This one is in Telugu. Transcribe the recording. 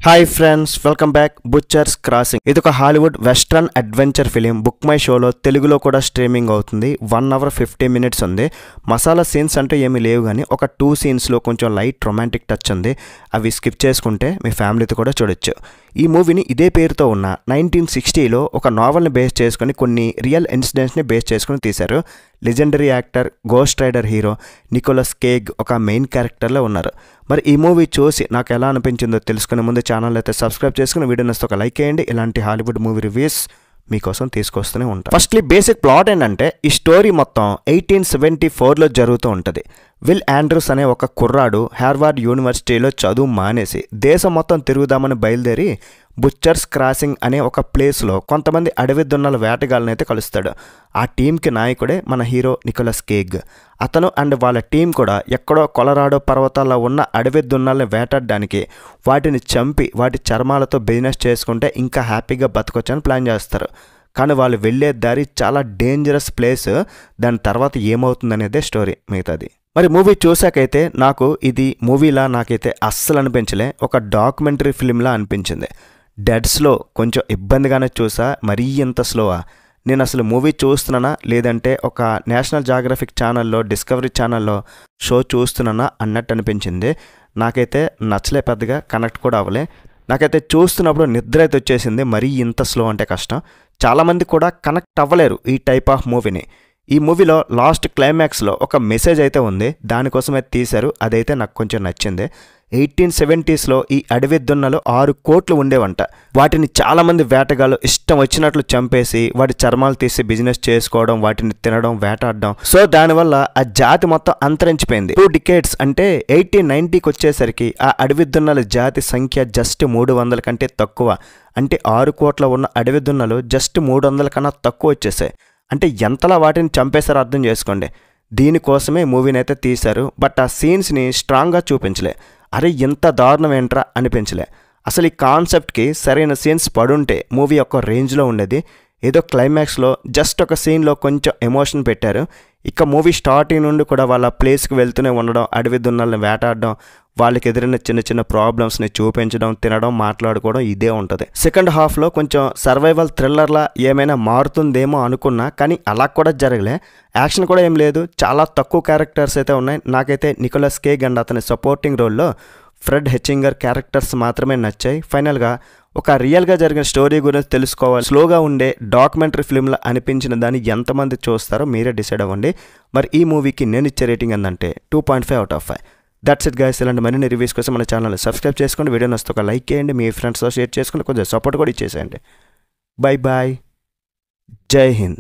Hi friends, welcome back. Butcher's crossing ఇది ఒక Hollywood western adventure film. Book my షోలో తెలుగులో కూడా స్ట్రీమింగ్ అవుతుంది. 1 hour 50 minutes ఉంది. మసాలా సీన్స్ అంటూ ఏమీ లేవు, కానీ ఒక 2 scenesలో కొంచెం లైట్ రొమాంటిక్ టచ్ ఉంది. అవి స్కిప్ చేసుకుంటే మీ ఫ్యామిలీతో కూడా చూడొచ్చు. ఈ మూవీని ఇదే పేరుతో ఉన్న 1960లో ఒక నావల్ని బేస్ చేసుకుని కొన్ని రియల్ ఇన్సిడెంట్స్ని బేస్ చేసుకుని తీశారు. Legendary actor ghost rider hero Nicolas Cage ఒక మెయిన్ క్యారెక్టర్లో ఉన్నారు. మరి ఈ మూవీ చూసి నాకు ఎలా అనిపించిందో తెలుసుకునే ముందు ఛానల్ అయితే సబ్స్క్రైబ్ చేసుకుని వీడియో నచ్చితే ఒక లైక్ చేయండి. ఇలాంటి హాలీవుడ్ మూవీ రివ్యూస్ మీకోసం తీసుకొస్తూనే ఉంటాను. ఫస్ట్లీ బేసిక్ ప్లాట్ ఏంటంటే, ఈ స్టోరీ మొత్తం 1874లో జరుగుతూ ఉంటుంది. విల్ ఆండ్రూస్ అనే ఒక కుర్రాడు హార్వర్డ్ యూనివర్సిటీలో చదువు మానేసి దేశం మొత్తం తిరుగుదామని బయలుదేరి బుచ్చర్స్ క్రాసింగ్ అనే ఒక ప్లేస్లో కొంతమంది అడవి దున్నల వేటగాళ్ళని అయితే కలుస్తాడు. ఆ టీంకి నాయకుడే మన హీరో నికోలస్ కేగ్. అతను అండ్ వాళ్ళ టీం కూడా ఎక్కడో కొలరాడో పర్వతాల్లో ఉన్న అడవి దున్నల్ని వేటాడడానికి, వాటిని చంపి వాటి చర్మాలతో బిజినెస్ చేసుకుంటే ఇంకా హ్యాపీగా బతకొచ్చని ప్లాన్ చేస్తారు. కానీ వాళ్ళు వెళ్ళే దారి చాలా డేంజరస్ ప్లేస్. దాని తర్వాత ఏమవుతుందనేదే స్టోరీ మిగతాది. మరి మూవీ చూసాకైతే నాకు ఇది మూవీలా నాకైతే అస్సలు అనిపించలే, ఒక డాక్యుమెంటరీ ఫిలింలా అనిపించింది. డెడ్స్లో కొంచెం ఇబ్బందిగానే చూసా, మరీ ఇంత స్లోవా, నేను అసలు మూవీ చూస్తున్నానా లేదంటే ఒక నేషనల్ జాగ్రఫిక్ ఛానల్లో డిస్కవరీ ఛానల్లో షో చూస్తున్నానా అన్నట్టు అనిపించింది. నాకైతే నచ్చలే, పెద్దగా కనెక్ట్ కూడా అవ్వలే. నాకైతే చూస్తున్నప్పుడు నిద్ర అయితే వచ్చేసింది. మరీ ఇంత స్లో అంటే కష్టం. చాలామంది కూడా కనెక్ట్ అవ్వలేరు ఈ టైప్ ఆఫ్ మూవీని. ఈ మూవీలో లాస్ట్ క్లైమాక్స్లో ఒక మెసేజ్ అయితే ఉంది, దానికోసమే తీశారు. అదైతే నాకు కొంచెం నచ్చింది. 1870sలో ఈ అడవి దున్నలు 6 కోట్లు ఉండేవంట. వాటిని చాలామంది వేటగాళ్ళు ఇష్టం వచ్చినట్లు చంపేసి వాటి చర్మాలు తీసి బిజినెస్ చేసుకోవడం, వాటిని తినడం, వేటాడడం. సో దానివల్ల ఆ జాతి మొత్తం అంతరించిపోయింది. 2 decades అంటే 1890కి వచ్చేసరికి ఆ అడవి దున్నల జాతి సంఖ్య జస్ట్ 300 కంటే తక్కువ. అంటే 6 కోట్ల ఉన్న అడవి దున్నలు జస్ట్ 300 కన్నా తక్కువ వచ్చేసాయి. అంటే ఎంతలా వాటిని చంపేశారో అర్థం చేసుకోండి. దీనికోసమే మూవీని అయితే తీశారు. బట్ ఆ సీన్స్ని స్ట్రాంగ్గా చూపించలే. అరే ఇంత దారుణం ఏంట్రా అనిపించలే. అసలు ఈ కాన్సెప్ట్కి సరైన సీన్స్ పడుంటే మూవీ ఒక రేంజ్లో ఉండేది. ఏదో క్లైమాక్స్లో జస్ట్ ఒక సీన్లో కొంచెం ఎమోషన్ పెట్టారు. ఇక మూవీ స్టార్టింగ్ నుండి కూడా వాళ్ళ ప్లేస్కి వెళ్తూనే ఉండడం, అడవి దున్నల్ని వేటాడడం, వాళ్ళకి ఎదురైన చిన్న చిన్న ప్రాబ్లమ్స్ని చూపించడం, తినడం, మాట్లాడుకోవడం, ఇదే ఉంటుంది. సెకండ్ హాఫ్లో కొంచెం సర్వైవల్ థ్రిల్లర్లా ఏమైనా మారుతుందేమో అనుకున్నా, కానీ అలా కూడా జరగలే. యాక్షన్ కూడా ఏం లేదు, చాలా తక్కువ క్యారెక్టర్స్ అయితే ఉన్నాయి. నాకైతే నికోలస్ కేగ్ అండ్ అతని సపోర్టింగ్ రోల్లో ఫ్రెడ్ హెచ్చింగర్ క్యారెక్టర్స్ మాత్రమే నచ్చాయి. ఫైనల్గా ఒక రియల్గా జరిగిన స్టోరీ గురించి తెలుసుకోవాలి. స్లోగా ఉండే డాక్యుమెంటరీ ఫిల్మ్లా అనిపించిన దాన్ని ఎంతమంది చూస్తారో మీరే డిసైడ్ అవ్వండి. మరి ఈ మూవీకి నేను ఇచ్చే రేటింగ్ ఏంటంటే 2.5 out of 5. That's it guys. ఇలాంటి మరిన్ని రివ్యూస్ కోసం మన ఛానల్ సబ్స్క్రైబ్ చేసుకోండి. వీడియో నచ్చితే ఒక లైక్ చేయండి, మీ ఫ్రెండ్స్తో షేర్ చేసుకుని కొంచెం సపోర్ట్ కూడా ఇచ్చేసేయండి. బై బాయ్, జై హింద్.